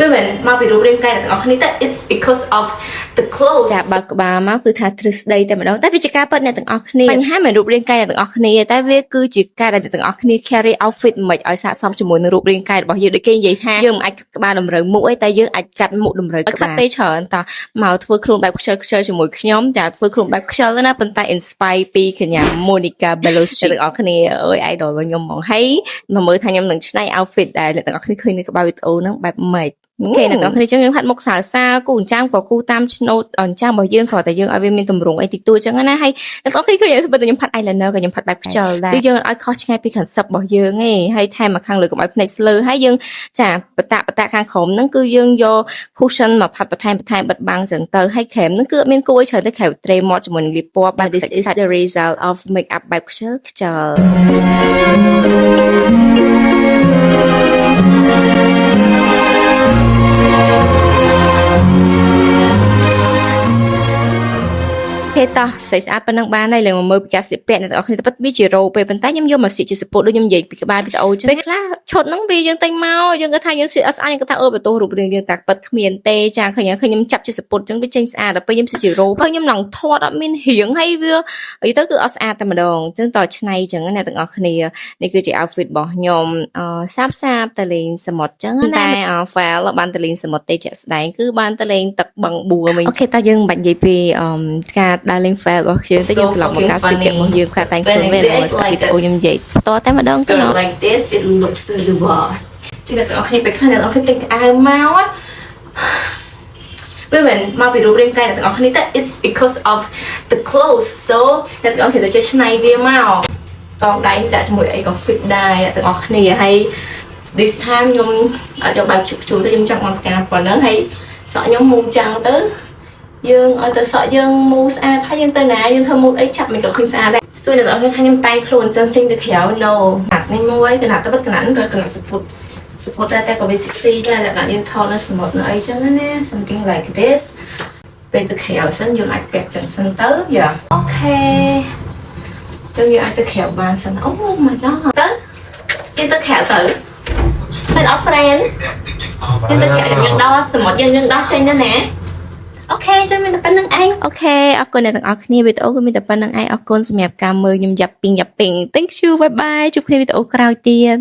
វាមិនមកពីរូបរាងកាយទាំងអស់គ្នាតែ it's because of the clothes ចាបើក្បាលមកគឺថាទ្រឹស្ដីតែម្ដងតែវាជាការពិតអ្នកទាំងអស់គ្នាបញ្ហាមិនរូបរាងកាយអ្នកទាំងអស់គ្នាតែវាគឺជាការដែលអ្នកទាំងអស់គ្នា carry outfit មិនឲ្យស័ក្តិសមជាមួយនឹងរូបរាងកាយរបស់យើងដូចគេនិយាយថាយើងមិនអាចក្បាលតម្រូវមុខអីតែយើងអាចកាត់មុខតម្រូវក្បាលពេលច្រើនតោះមកធ្វើខ្លួនបែបខ្ជិលជាមួយខ្ញុំចាធ្វើខ្លួនបែបខ្ជិលណាប៉ុន្តែ inspire ពីកញ្ញា Monica Bellucci ទាំងអស់គ្នាអើយ idol របស់ខ្ញុំហ្មងហើយមកមើលថាខ្ញុំនឹងឆ្នៃ outfit ដែលអ្នកទាំងអស់គ្នាឃើញនៅក្បាលវីដេអូហ្នឹងបែបម៉េចគេអ្នកទាំងអស់គ្នាចឹងយើងហាត់មុខសើសាគូអញ្ចាំក៏គូតាមឆ្នូតអញ្ចាំរបស់យើងគ្រាន់តែយើងឲ្យវាមានទម្រង់អីតិចតួចចឹងណាហើយអ្នកទាំងអស់គ្នាឃើញខ្ញុំផាត់ eyeliner ក៏ខ្ញុំផាត់បែបខ្ជិលដែរគឺយើងឲ្យខុសឆ្ងាយពី concept របស់យើងឯងហើយថែមមកខាងលើកុំឲ្យភ្នែកស្លើហើយយើងចាបតាខាងក្រោមហ្នឹងគឺយើងយក cushion មកផាត់បន្ថែមបិទបាំងចឹងទៅហើយក្រែមហ្នឹងគឺអត់មានគួរឲ្យច្រើនទេក្រែម tray មាត់ជាមួយនឹងលាបពណ៌បែប this is the result of make up បែបខ្ជិលគេតោះស្អាតប៉ុណ្ណឹងបានហើយឡើងមកមើលពីការស្លៀកពាក់អ្នកទាំងអស់គ្នាតែពិតវាជារ៉ូពេលប៉ុន្តែខ្ញុំយកមកស្លៀកជា support ដូចខ្ញុំនិយាយពីក្បាលវីដេអូចឹងពេលខ្លះឈុតហ្នឹងវាយើងតែងមកយើងគាត់ថាយើងស្លៀកអត់ស្អាតយើងគាត់ថាអូបន្ទោសរូបរាងយើងតែពិតគ្មានទេចាឃើញខ្ញុំចាប់ជា support ចឹងវាចេញស្អាតដល់ពេលខ្ញុំស្លៀកជារ៉ូឃើញខ្ញុំឡងធាត់អត់មានរៀងហើយវានិយាយទៅគឺអត់ស្អាតតែម្ដងចឹងតោះឆ្នៃចឹងអ្នកទាំងអស់គ្នានេះគឺជា outfit របស់ខ្ញុំសាបទៅលេងសមុទ្រចឹងតែ file បានទៅលេងសមុទ្រទេជាក់ស្ដែងគឺបានទៅលេងទឹកបឹងបួរវិញអូខេតោះយើងមិនបាច់និយាយពីការដើរលេង file របស់យើងទៅយើងត្រឡប់មកការស្លៀកពាក់របស់យើងខ្លះតែងខ្លួនវិញមកស្លៀកវីដេអូខ្ញុំនិយាយតតែម្ដងទៅ like this it looks suitable ជាអ្នកទាំងអស់គ្នាពេលខ្លះអ្នកទាំងអស់គ្នាទិញអាវមកវាមិនមកពីរូបរាងកាយអ្នកទាំងអស់គ្នាតែ it's because of the clothes so អ្នកទាំងអស់គ្នាទៅចេះឆ្នៃវាមកតងដៃដាក់ជាមួយអីក៏ fit ដែរអ្នកទាំងអស់គ្នាហើយ this time ខ្ញុំអត់យកបែបជុកជួលទៅខ្ញុំចង់មកការប៉ុណ្ណឹងហើយសក់ខ្ញុំមូលចោលទៅយើងឲ្យទៅសក់យើងមូលស្អាតហើយយើងទៅណាយើងធ្វើមូលអីចាប់មិនក៏ឃើញស្អាតដែរស្ទួយអ្នកទាំងអស់គ្នាថាខ្ញុំតែងខ្លួនអញ្ចឹងចេញទៅក្រៅ no អានេះមួយគណៈទៅបិទគណៈទៅគណៈ support តែក៏វា sexy ដែរលក្ខណៈយើងថតនៅសមុទ្រនៅអីចឹងណា something like this ពេលទៅក្រៅសិនយើងអាចពាក់ចឹងសិនទៅយ៉ាអូខេចឹងយើងអាចទៅក្រៅបានសិនអូ my god ទៅយើងទៅក្រៅទៅអត់ friend យើងទៅក្រៅយើងដោះសមុទ្រយើងដោះចេញទៅណាអូខេចូលមានតែប៉ុណ្្នឹងឯងអូខេអរគុណអ្នកទាំងអស់គ្នាវីដេអូគឺមានតែប៉ុណ្្នឹងឯងអរគុណសម្រាប់ការមើលខ្ញុំយ៉ាប់ពីង thank you bye bye ជួបគ្នាវីដេអូក្រោយទៀត